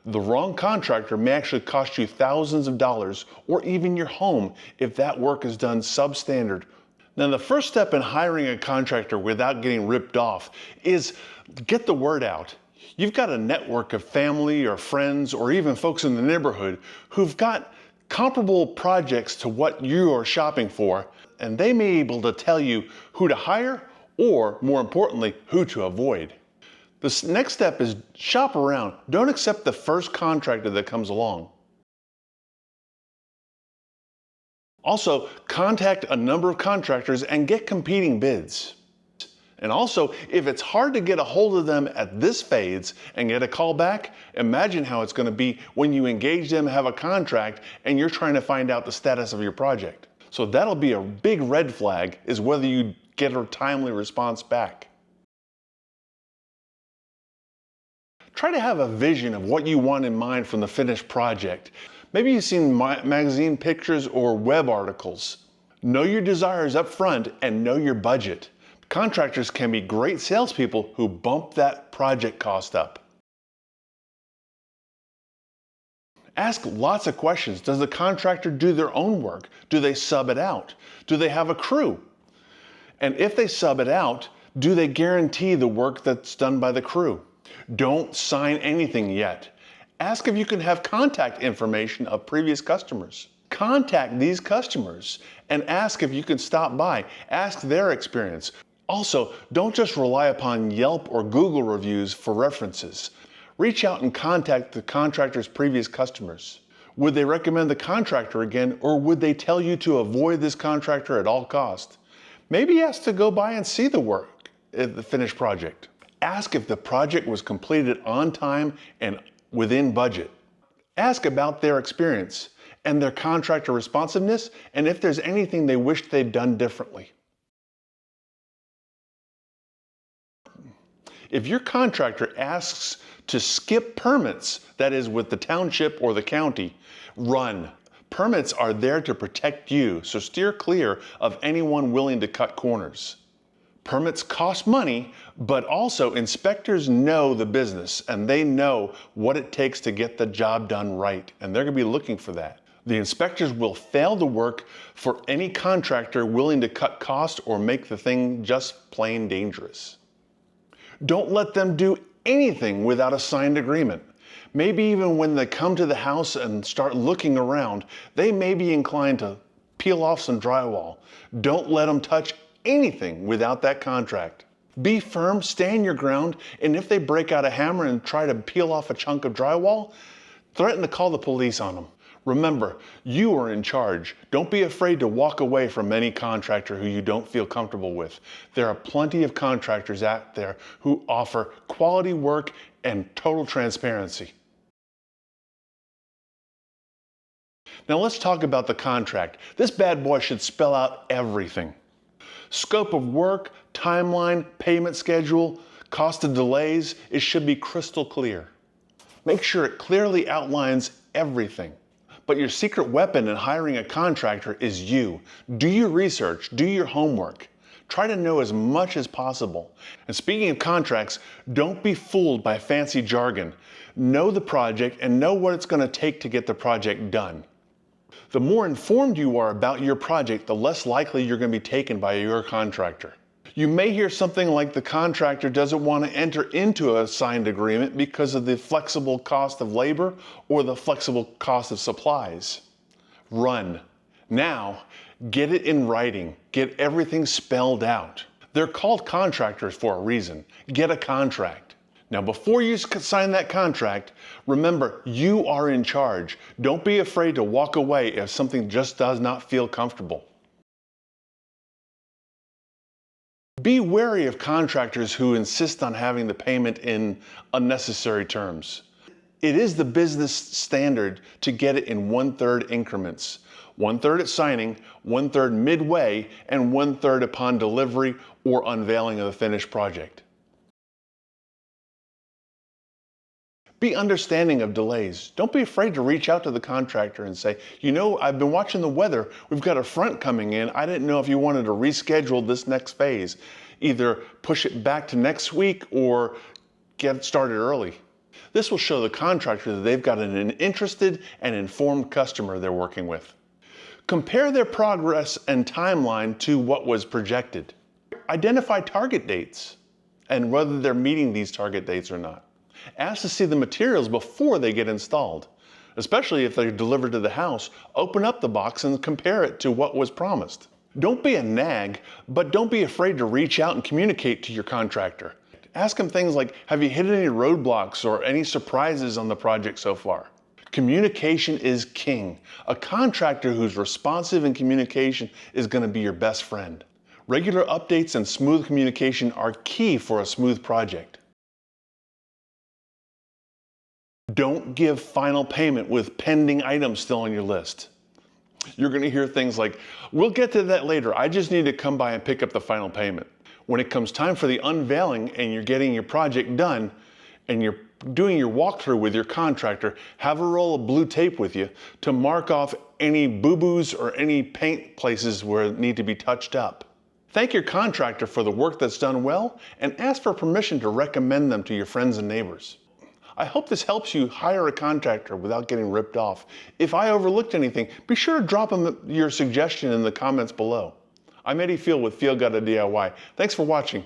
The wrong contractor may actually cost you thousands of dollars or even your home if that work is done substandard. Now, the first step in hiring a contractor without getting ripped off is get the word out. You've got a network of family or friends or even folks in the neighborhood who've got comparable projects to what you are shopping for, and they may be able to tell you who to hire or, more importantly, who to avoid. The next step is shop around. Don't accept the first contractor that comes along. Also, contact a number of contractors and get competing bids. And also, if it's hard to get a hold of them at this phase and get a call back, imagine how it's going to be when you engage them, have a contract, and you're trying to find out the status of your project. So that'll be a big red flag, is whether you get a timely response back. Try to have a vision of what you want in mind from the finished project. Maybe you've seen magazine pictures or web articles. Know your desires up front and know your budget. Contractors can be great salespeople who bump that project cost up. Ask lots of questions. Does the contractor do their own work? Do they sub it out? Do they have a crew? And if they sub it out, do they guarantee the work that's done by the crew? Don't sign anything yet. Ask if you can have contact information of previous customers. Contact these customers and ask if you can stop by. Ask their experience. Also, don't just rely upon Yelp or Google reviews for references. Reach out and contact the contractor's previous customers. Would they recommend the contractor again, or would they tell you to avoid this contractor at all costs? Maybe ask to go by and see the work, the finished project. Ask if the project was completed on time and within budget. Ask about their experience and their contractor responsiveness, and if there's anything they wish they'd done differently. If your contractor asks to skip permits, that is with the township or the county, run. Permits are there to protect you, so steer clear of anyone willing to cut corners. Permits cost money, but also inspectors know the business and they know what it takes to get the job done right, and they're going to be looking for that. The inspectors will fail the work for any contractor willing to cut costs or make the thing just plain dangerous. Don't let them do anything without a signed agreement. Maybe even when they come to the house and start looking around, they may be inclined to peel off some drywall. Don't let them touch anything without that contract. Be firm, stand your ground, and if they break out a hammer and try to peel off a chunk of drywall, threaten to call the police on them. Remember, you are in charge. Don't be afraid to walk away from any contractor who you don't feel comfortable with. There are plenty of contractors out there who offer quality work and total transparency. Now let's talk about the contract. This bad boy should spell out everything. Scope of work, timeline, payment schedule, cost of delays, it should be crystal clear. Make sure it clearly outlines everything. But your secret weapon in hiring a contractor is you. Do your research, do your homework. Try to know as much as possible. And speaking of contracts, don't be fooled by fancy jargon. Know the project and know what it's going to take to get the project done. The more informed you are about your project, the less likely you're going to be taken by your contractor. You may hear something like the contractor doesn't want to enter into a signed agreement because of the flexible cost of labor or the flexible cost of supplies. Run. Now, get it in writing. Get everything spelled out. They're called contractors for a reason. Get a contract. Now, before you sign that contract, remember, you are in charge. Don't be afraid to walk away if something just does not feel comfortable. Be wary of contractors who insist on having the payment in unnecessary terms. It is the business standard to get it in 1/3 increments. 1/3 at signing, 1/3 midway, and 1/3 upon delivery or unveiling of the finished project. Be understanding of delays. Don't be afraid to reach out to the contractor and say, you know, I've been watching the weather. We've got a front coming in. I didn't know if you wanted to reschedule this next phase. Either push it back to next week or get it started early. This will show the contractor that they've got an interested and informed customer they're working with. Compare their progress and timeline to what was projected. Identify target dates and whether they're meeting these target dates or not. Ask to see the materials before they get installed. Especially if they're delivered to the house, open up the box and compare it to what was promised. Don't be a nag, but don't be afraid to reach out and communicate to your contractor. Ask them things like, have you hit any roadblocks or any surprises on the project so far? Communication is king. A contractor who's responsive in communication is going to be your best friend. Regular updates and smooth communication are key for a smooth project. Don't give final payment with pending items still on your list. You're going to hear things like, we'll get to that later, I just need to come by and pick up the final payment. When it comes time for the unveiling and you're getting your project done and you're doing your walkthrough with your contractor, have a roll of blue tape with you to mark off any boo-boos or any paint places where it need to be touched up. Thank your contractor for the work that's done well and ask for permission to recommend them to your friends and neighbors. I hope this helps you hire a contractor without getting ripped off. If I overlooked anything, be sure to drop them your suggestion in the comments below. I'm Eddie Field with Field Guide to DIY. Thanks for watching.